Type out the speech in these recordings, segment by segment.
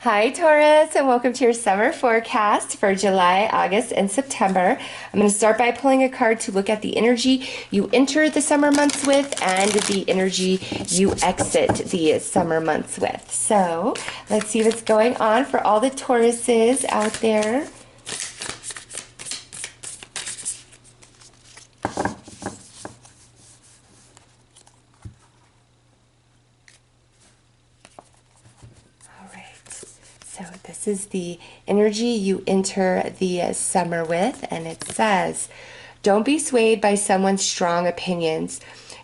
Hi, Taurus, and welcome to your summer forecast for July, August, and September. I'm going to start by pulling a card to look at the energy you enter the summer months with and the energy you exit the summer months with. So let's see what's going on for all the Tauruses out there. So this is the energy you enter the summer with, and it says, don't be swayed by someone's strong opinions.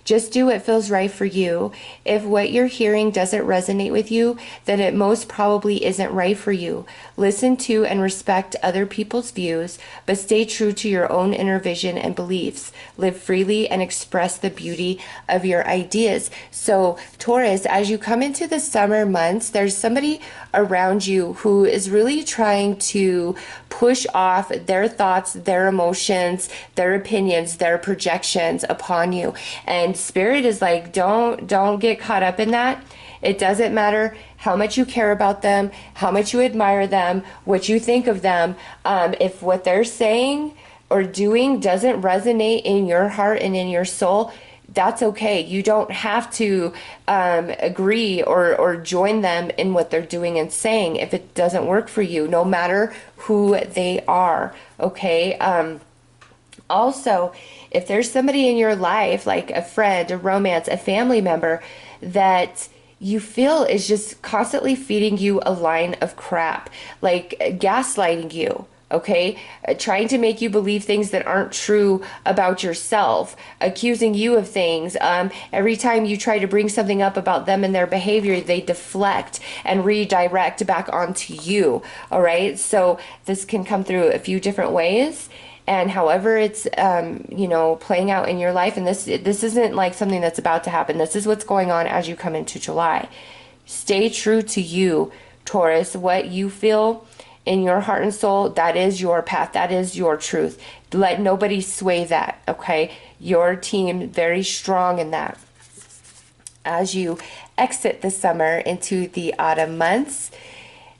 Just do what feels right for you. If what you're hearing doesn't resonate with you, then it most probably isn't right for you. Listen to and respect other people's views, but stay true to your own inner vision and beliefs. Live freely and express the beauty of your ideas. So, Taurus, as you come into the summer months, there's somebody around you who is really trying to push off their thoughts, their emotions, their opinions, their projections upon you. And Spirit is like, don't get caught up in that. It doesn't matter how much you care about them, how much you admire them, what you think of them. If what they're saying or doing doesn't resonate in your heart and in your soul, that's okay. You don't have to agree or join them in what they're doing and saying if it doesn't work for you, no matter who they are, okay? Also, if there's somebody in your life, like a friend, a romance, a family member, that you feel is just constantly feeding you a line of crap, like gaslighting you, okay? Trying to make you believe things that aren't true about yourself, accusing you of things. Every time you try to bring something up about them and their behavior, they deflect and redirect back onto you, all right? So this can come through a few different ways. And however it's, playing out in your life, and this isn't like something that's about to happen. This is what's going on as you come into July. Stay true to you, Taurus. What you feel in your heart and soul, that is your path. That is your truth. Let nobody sway that, okay? Your team, very strong in that. As you exit the summer into the autumn months,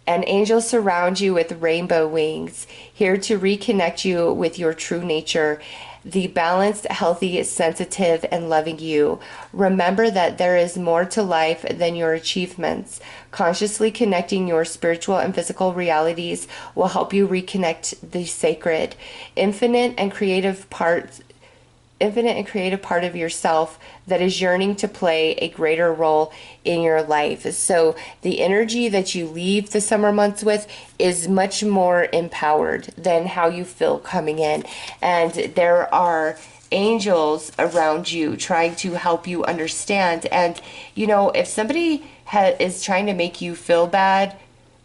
and angels surround you with rainbow wings, here to reconnect you with your true nature, the balanced, healthy, sensitive, and loving you. Remember that there is more to life than your achievements. Consciously connecting your spiritual and physical realities will help you reconnect the sacred, infinite and creative part of yourself that is yearning to play a greater role in your life. So the energy that you leave the summer months with is much more empowered than how you feel coming in. And there are angels around you trying to help you understand. And, if somebody is trying to make you feel bad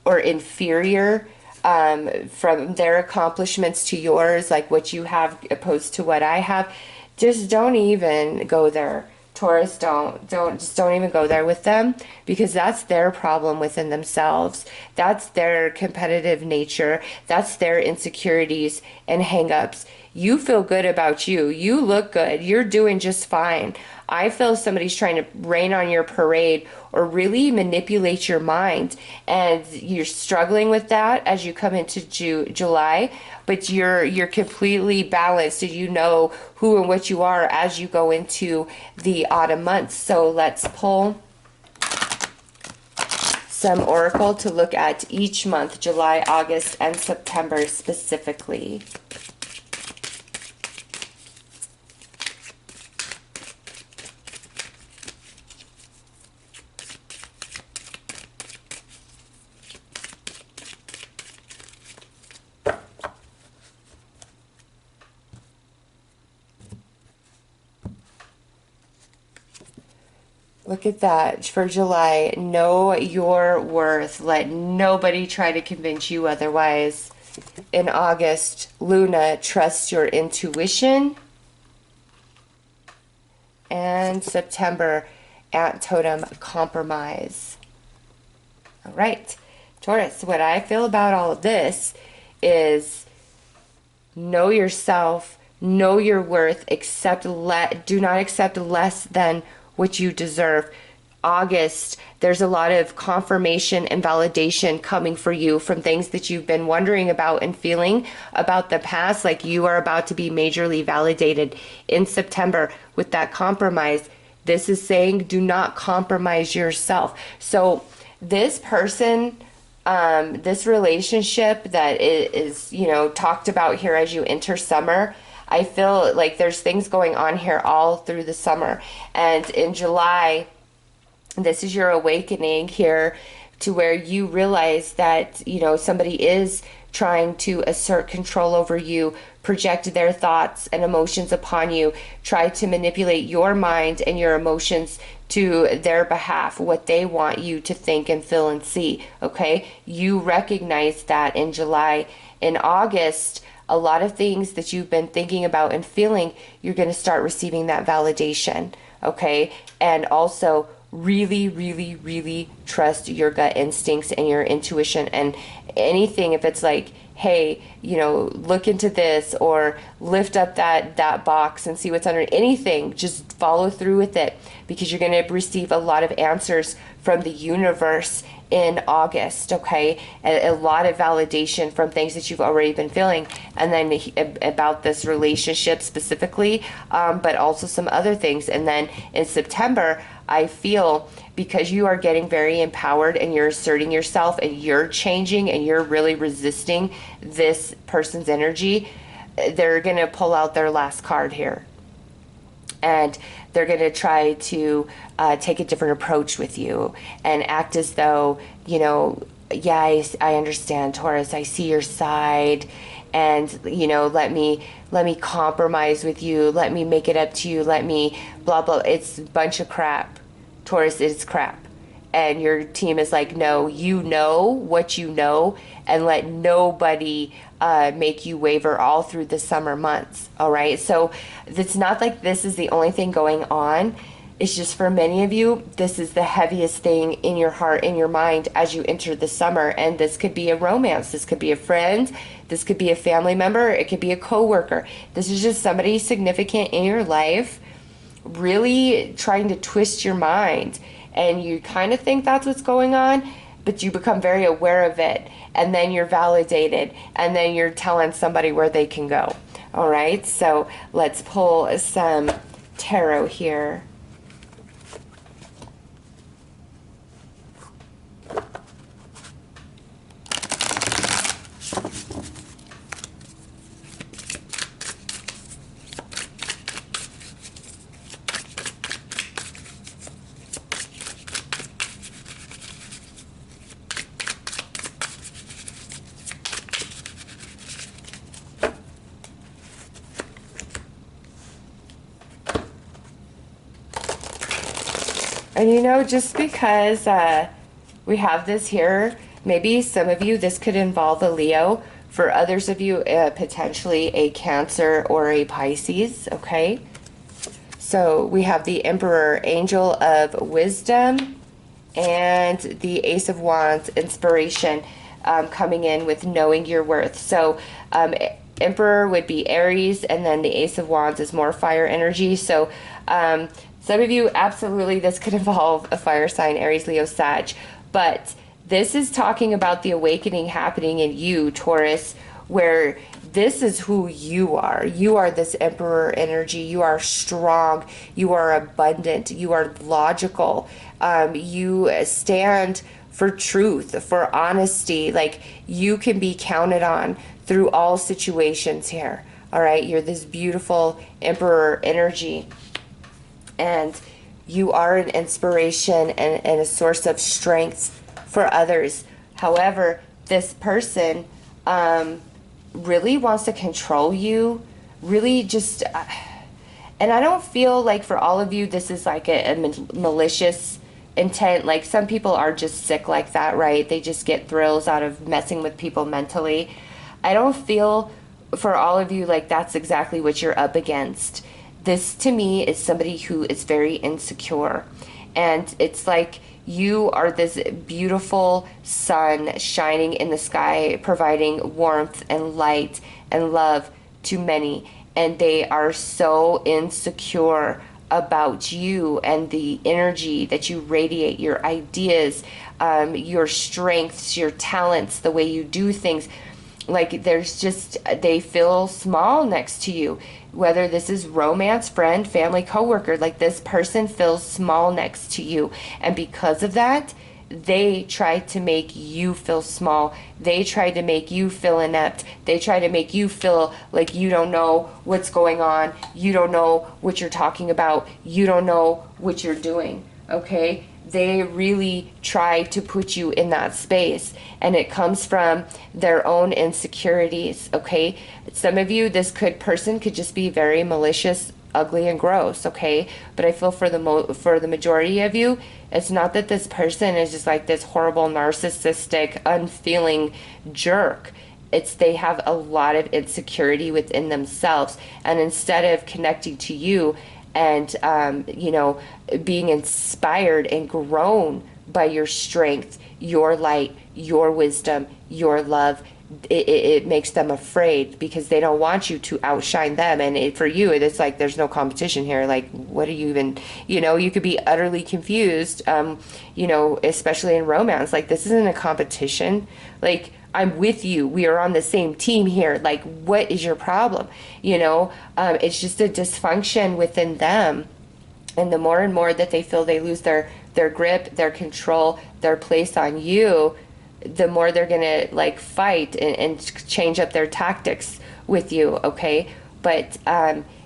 or inferior, from their accomplishments to yours, like what you have opposed to what I have, just don't even go there. Taurus, don't even go there with them, because that's their problem within themselves. That's their competitive nature. That's their insecurities and hangups. You feel good about you. You look good. You're doing just fine. I feel somebody's trying to rain on your parade or really manipulate your mind, and you're struggling with that as you come into July, but you're completely balanced, so you know who and what you are as you go into the autumn months. So let's pull some oracle to look at each month, July, August, and September specifically. Look at that. For July, know your worth. Let nobody try to convince you otherwise. In August, Luna, trust your intuition. And September, Ant Totem, compromise. All right, Taurus, what I feel about all of this is know yourself, know your worth, do not accept less than what you deserve. August, there's a lot of confirmation and validation coming for you from things that you've been wondering about and feeling about the past. Like you are about to be majorly validated in September with that compromise. This is saying do not compromise yourself. So this person, this relationship that is, talked about here as you enter summer, I feel like there's things going on here all through the summer. And in July, this is your awakening here to where you realize that, somebody is trying to assert control over you, project their thoughts and emotions upon you, try to manipulate your mind and your emotions to their behalf, what they want you to think and feel and see. Okay? You recognize that in July. In August, a lot of things that you've been thinking about and feeling, you're going to start receiving that validation. Okay? And also, really, really, really trust your gut instincts and your intuition. And anything, if it's like, hey, look into this, or lift up that box and see what's under anything, just follow through with it, because you're going to receive a lot of answers from the universe in August. Okay, a lot of validation from things that you've already been feeling, and then about this relationship specifically, but also some other things. And then in September, I feel, because you are getting very empowered and you're asserting yourself and you're changing and you're really resisting this person's energy, they're going to pull out their last card here. And they're going to try to take a different approach with you and act as though, yeah, I understand, Taurus. I see your side. And, let me compromise with you. Let me make it up to you. Let me blah, blah. It's a bunch of crap. Taurus, it's crap. And your team is like, no, you know what you know, and let nobody make you waver all through the summer months. All right. So it's not like this is the only thing going on. It's just, for many of you, this is the heaviest thing in your heart, in your mind, as you enter the summer. And this could be a romance. This could be a friend. This could be a family member. It could be a coworker. This is just somebody significant in your life really trying to twist your mind. And you kind of think that's what's going on, but you become very aware of it. And then you're validated. And then you're telling somebody where they can go. All right. So let's pull some tarot here. And just because we have this here, maybe some of you, this could involve a Leo. For others of you, potentially a Cancer or a Pisces, okay? So we have the Emperor, Angel of Wisdom, and the Ace of Wands, Inspiration, coming in with knowing your worth. So Emperor would be Aries, and then the Ace of Wands is more fire energy. So some of you, absolutely, this could involve a fire sign, Aries, Leo, Sag. But this is talking about the awakening happening in you, Taurus, where this is who you are. You are this Emperor energy. You are strong. You are abundant. You are logical. You stand for truth, for honesty. Like, you can be counted on through all situations here. All right? You're this beautiful Emperor energy. And you are an inspiration and a source of strength for others. However, this person really wants to control you, really just, and I don't feel like for all of you this is like a malicious intent. Like, some people are just sick like that, right? They just get thrills out of messing with people mentally. I don't feel for all of you like that's exactly what you're up against. This, to me, is somebody who is very insecure. And it's like you are this beautiful sun shining in the sky, providing warmth and light and love to many. And they are so insecure about you and the energy that you radiate, your ideas, your strengths, your talents, the way you do things. Like there's just, they feel small next to you. Whether this is romance, friend, family, coworker, like this person feels small next to you. And because of that, they try to make you feel small. They try to make you feel inept. They try to make you feel like you don't know what's going on. You don't know what you're talking about. You don't know what you're doing. Okay? They really try to put you in that space, and it comes from their own insecurities. Okay? Some of you, this person could just be very malicious, ugly, and gross. Okay? But I feel for the majority of you, it's not that this person is just like this horrible, narcissistic, unfeeling jerk. It's they have a lot of insecurity within themselves, and instead of connecting to you and being inspired and grown by your strength, your light, your wisdom, your love, it makes them afraid because they don't want you to outshine them. And for you, it's like there's no competition here. Like, what are you even, you could be utterly confused, especially in romance. Like, this isn't a competition. Like, I'm with you. We are on the same team here. Like, what is your problem? It's just a dysfunction within them. And the more and more that they feel they lose their grip, their control, their place on you, the more they're going to like fight and change up their tactics with you. Okay. But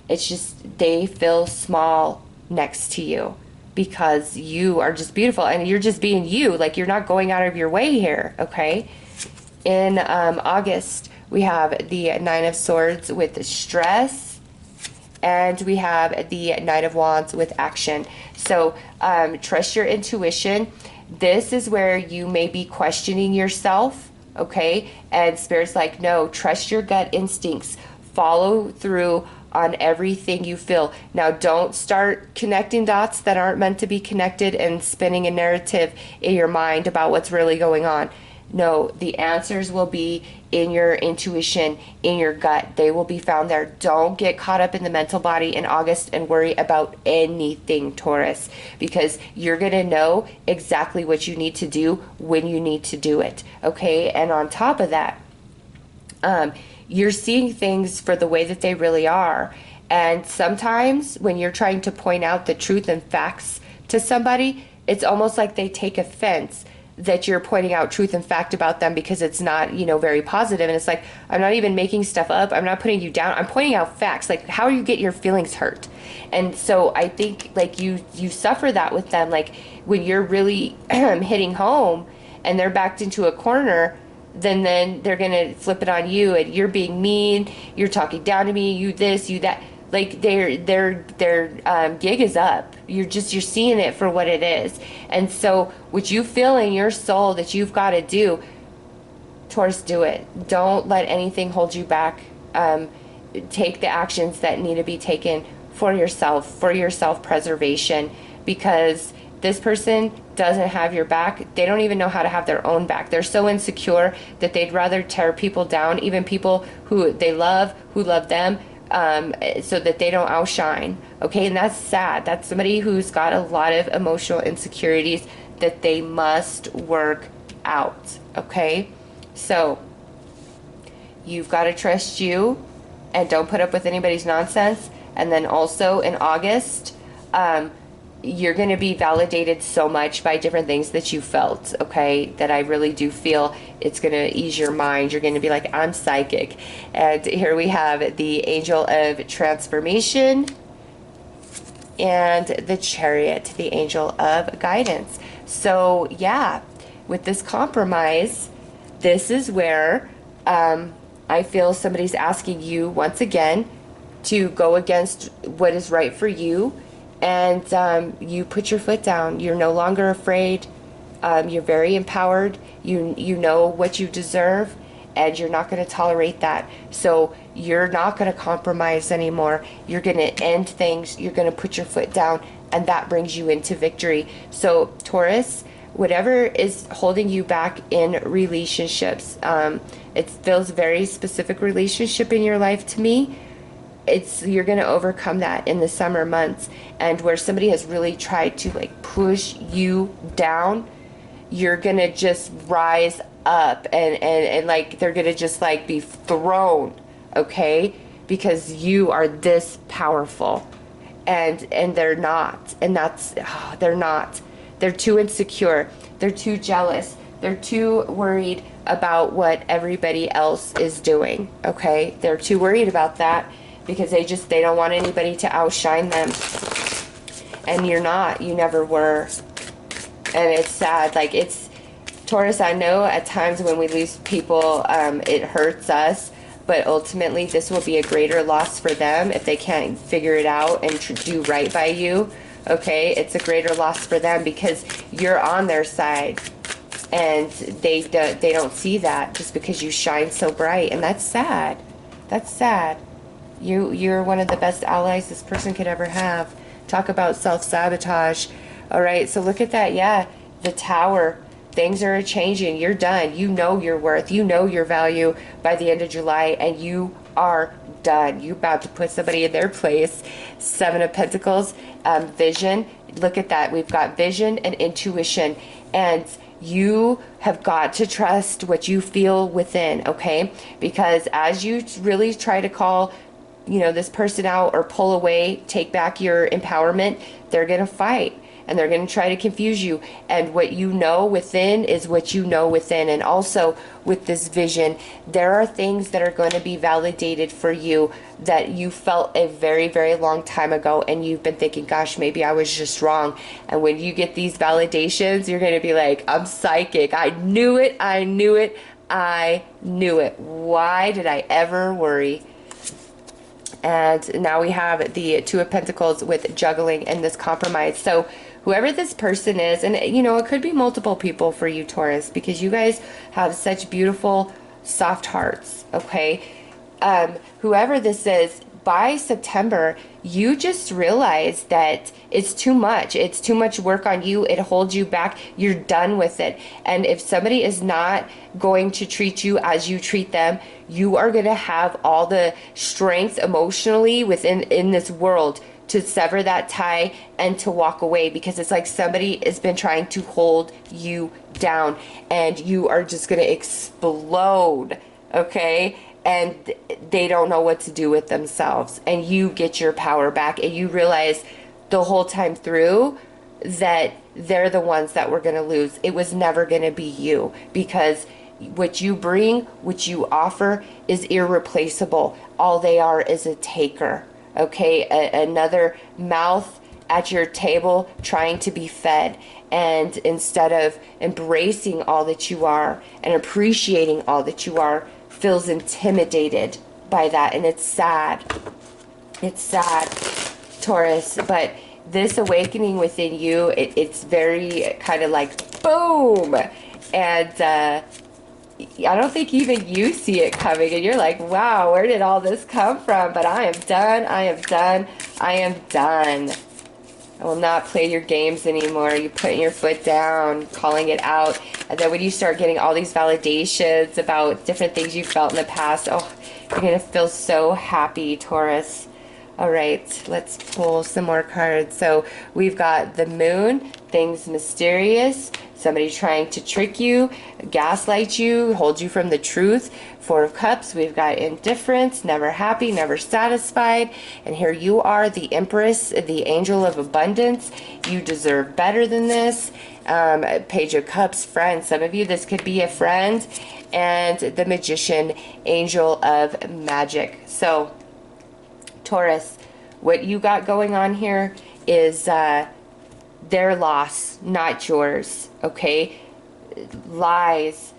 it's just, they feel small next to you because you are just beautiful and you're just being you. Like, you're not going out of your way here. Okay. In August, we have the Nine of Swords with stress, and we have the Knight of Wands with action. So trust your intuition. This is where you may be questioning yourself, okay? And Spirit's like, no, trust your gut instincts. Follow through on everything you feel. Now, don't start connecting dots that aren't meant to be connected and spinning a narrative in your mind about what's really going on. No, the answers will be in your intuition, in your gut. They will be found there. Don't get caught up in the mental body in August and worry about anything, Taurus, because you're going to know exactly what you need to do when you need to do it. Okay? And on top of that, you're seeing things for the way that they really are. And sometimes when you're trying to point out the truth and facts to somebody, it's almost like they take offense that you're pointing out truth and fact about them because it's not, very positive. And it's like, I'm not even making stuff up. I'm not putting you down. I'm pointing out facts. Like, how do you get your feelings hurt? And so I think like you suffer that with them. Like when you're really hitting home and they're backed into a corner, then they're going to flip it on you and you're being mean. You're talking down to me, you this, you that. Like their gig is up. You're seeing it for what it is. And so what you feel in your soul that you've got to do, Taurus, do it. Don't let anything hold you back. Take the actions that need to be taken for yourself, for your self-preservation, because this person doesn't have your back. They don't even know how to have their own back. They're so insecure that they'd rather tear people down, even people who they love, who love them, so that they don't outshine. Okay, and that's sad. That's somebody who's got a lot of emotional insecurities that they must work out. Okay, so you've got to trust you and don't put up with anybody's nonsense. And then also in August, you're going to be validated so much by different things that you felt, okay, that I really do feel it's going to ease your mind. You're going to be like, I'm psychic. And here we have the Angel of Transformation and the Chariot, the Angel of Guidance. So yeah, with this compromise, this is where I feel somebody's asking you once again to go against what is right for you. And you put your foot down. You're no longer afraid. You're very empowered. You know what you deserve, and you're not going to tolerate that. So you're not going to compromise anymore. You're going to end things. You're going to put your foot down, and that brings you into victory. So Taurus, whatever is holding you back in relationships, it feels very specific relationship in your life to me. you're going to overcome that in the summer months. And where somebody has really tried to like push you down, you're going to just rise up, and like they're going to just like be thrown, okay? Because you are this powerful. And they're not. And that's, oh, they're not. They're too insecure. They're too jealous. They're too worried about what everybody else is doing, okay? They're too worried about that because they don't want anybody to outshine them. And you're not. You never were. And it's sad. Like, it's, Taurus, I know at times when we lose people, it hurts us. But ultimately, this will be a greater loss for them if they can't figure it out and do right by you. Okay, it's a greater loss for them because you're on their side, and they don't see that just because you shine so bright, and that's sad. That's sad. You're one of the best allies this person could ever have. Talk about self-sabotage. All right, so look at that. Yeah, the Tower. Things are changing. You're done. You know your worth. You know your value by the end of July, and you are done. You're about to put somebody in their place. Seven of Pentacles, vision. Look at that. We've got vision and intuition, and you have got to trust what you feel within, okay? Because as you really try to call, this person out or pull away, take back your empowerment, they're going to fight. And they're going to try to confuse you. And what you know within is what you know within. And also with this vision, there are things that are going to be validated for you that you felt a very, very long time ago. And you've been thinking, gosh, maybe I was just wrong. And when you get these validations, you're going to be like, I'm psychic. I knew it. I knew it. I knew it. Why did I ever worry? And now we have the Two of Pentacles with juggling and this compromise. So whoever this person is, and it could be multiple people for you, Taurus, because you guys have such beautiful, soft hearts, okay? Whoever this is, by September, you just realize that it's too much. It's too much work on you. It holds you back. You're done with it. And if somebody is not going to treat you as you treat them, you are going to have all the strength emotionally in this world to sever that tie and to walk away, because it's like somebody has been trying to hold you down and you are just going to explode, okay? And they don't know what to do with themselves, and you get your power back, and you realize the whole time through that they're the ones that were going to lose. It was never going to be you, because what you bring, what you offer is irreplaceable. All they are is a taker. Okay, another mouth at your table trying to be fed. And instead of embracing all that you are and appreciating all that you are, feels intimidated by that. And it's sad. It's sad, Taurus. But this awakening within you, it's very kind of like boom. And I don't think even you see it coming, and you're like, wow, where did all this come from? But I am done. I am done. I am done. I will not play your games anymore. You putting your foot down, calling it out. And then when you start getting all these validations about different things you felt in the past, oh, you're going to feel so happy, Taurus. All right, let's pull some more cards. So we've got the Moon, things mysterious, somebody trying to trick you, gaslight you, hold you from the truth. Four of Cups, we've got indifference, never happy, never satisfied. And here you are, the Empress, the angel of abundance. You deserve better than this. Page of Cups, friend. Some of you, this could be a friend. And the Magician, angel of magic. So Taurus, what you got going on here is their loss, not yours, okay? Lies,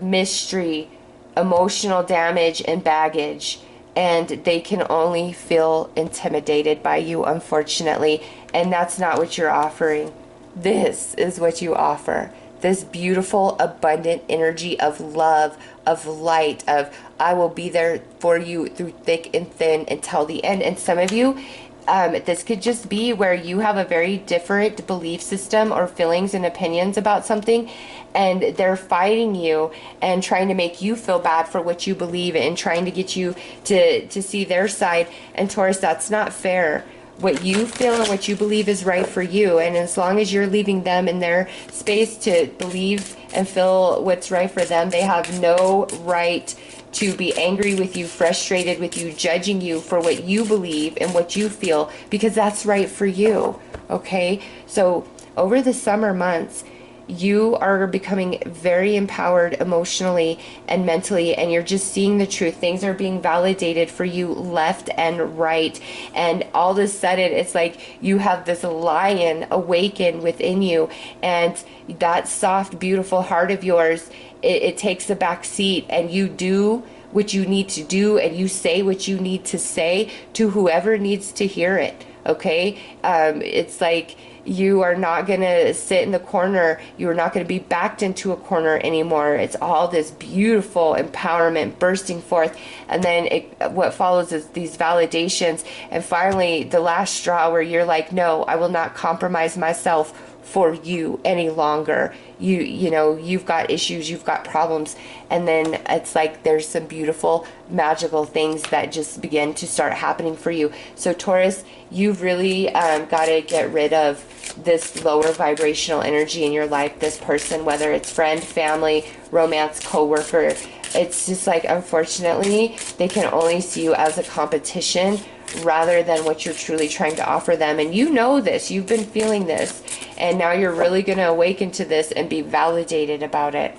mystery, emotional damage, and baggage. And they can only feel intimidated by you, unfortunately. And that's not what you're offering. This is what you offer. This beautiful, abundant energy of love, of light, of I will be there for you through thick and thin until the end. And some of you, This could just be where you have a very different belief system or feelings and opinions about something, and they're fighting you and trying to make you feel bad for what you believe and trying to get you to see their side. And Taurus, that's not fair. What you feel and what you believe is right for you, and as long as you're leaving them in their space to believe and feel what's right for them, they have no right to be angry with you, frustrated with you, judging you for what you believe and what you feel, because that's right for you. Okay? So over the summer months, you are becoming very empowered emotionally and mentally, and you're just seeing the truth. Things are being validated for you left and right, and all of a sudden it's like you have this lion awaken within you, and that soft, beautiful heart of yours, it takes a back seat, and you do what you need to do, and you say what you need to say to whoever needs to hear it. Okay? It's like you are not going to sit in the corner. You are not going to be backed into a corner anymore. It's all this beautiful empowerment bursting forth. And then what follows is these validations. And finally, the last straw where you're like, no, I will not compromise myself for you any longer. You know, you've got issues, you've got problems. And then it's like there's some beautiful, magical things that just begin to start happening for you. So Taurus, you've really got to get rid of this lower vibrational energy in your life, this person, whether it's friend, family, romance, coworker. It's just like, unfortunately, they can only see you as a competition rather than what you're truly trying to offer them. And you know this, you've been feeling this, and now you're really going to awaken to this and be validated about it.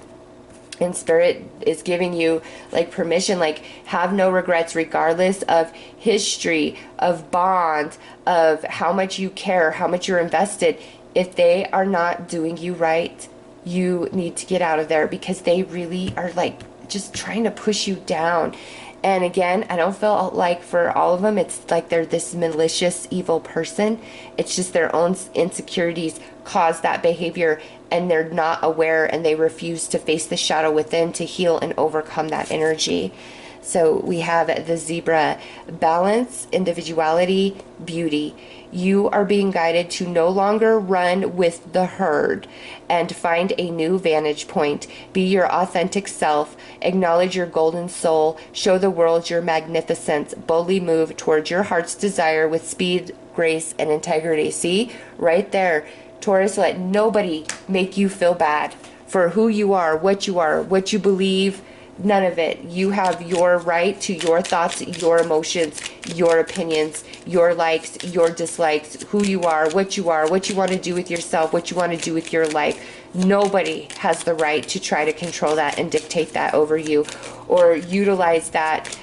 And Spirit is giving you like permission, like have no regrets regardless of history, of bond, of how much you care, how much you're invested. If they are not doing you right, you need to get out of there, because they really are like just trying to push you down. And again, I don't feel like for all of them, it's like they're this malicious, evil person. It's just their own insecurities cause that behavior, and they're not aware, and they refuse to face the shadow within to heal and overcome that energy. So we have the zebra: balance, individuality, beauty. You are being guided to no longer run with the herd and find a new vantage point. Be your authentic self. Acknowledge your golden soul. Show the world your magnificence. Boldly move towards your heart's desire with speed, grace, and integrity. See? Right there. Taurus, let nobody make you feel bad for who you are, what you believe. None of it. You have your right to your thoughts, your emotions, your opinions, your likes, your dislikes, who you are, what you want to do with yourself, what you want to do with your life. Nobody has the right to try to control that and dictate that over you, or utilize that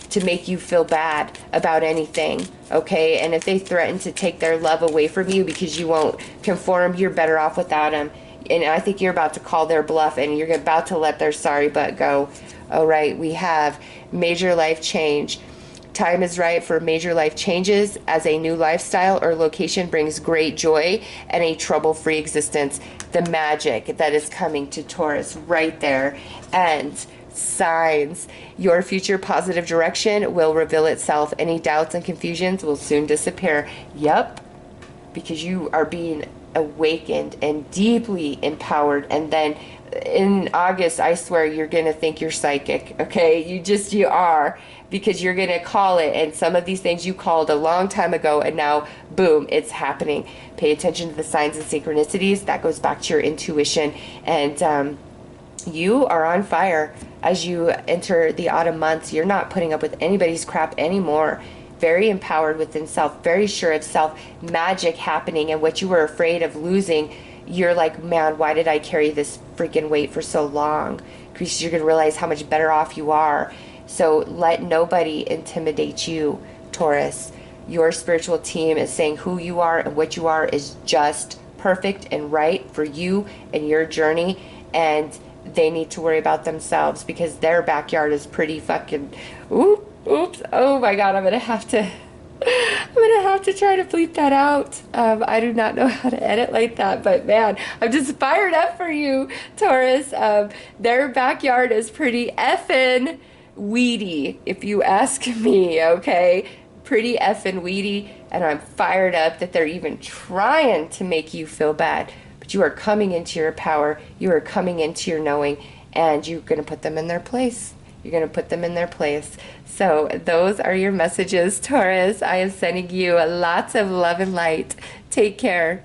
to make you feel bad about anything. Okay? And if they threaten to take their love away from you because you won't conform, you're better off without them. And I think you're about to call their bluff, and you're about to let their sorry butt go. All right, we have major life change. Time is right for major life changes, as a new lifestyle or location brings great joy and a trouble-free existence. The magic that is coming to Taurus right there. And signs: your future positive direction will reveal itself. Any doubts and confusions will soon disappear. Yep, because you are being awakened and deeply empowered. And then in August, I swear you're gonna think you're psychic. Okay, you are, because you're gonna call it, and some of these things you called a long time ago, and now boom, it's happening. Pay attention to the signs and synchronicities. That goes back to your intuition. And you are on fire as you enter the autumn months. You're not putting up with anybody's crap anymore. Very empowered within self, very sure of self, magic happening. And what you were afraid of losing, you're like, man, why did I carry this freaking weight for so long? Because you're going to realize how much better off you are. So let nobody intimidate you, Taurus. Your spiritual team is saying who you are and what you are is just perfect and right for you and your journey. And they need to worry about themselves, because their backyard is pretty fucking... Oops. Oh my God, I'm gonna have to try to bleep that out. I do not know how to edit like that, but man, I'm just fired up for you, Taurus. Their backyard is pretty effing weedy, if you ask me, okay? pretty effing weedy, and I'm fired up that they're even trying to make you feel bad. But you are coming into your power, you are coming into your knowing, and you're going to put them in their place. You're going to put them in their place. So those are your messages, Taurus. I am sending you lots of love and light. Take care.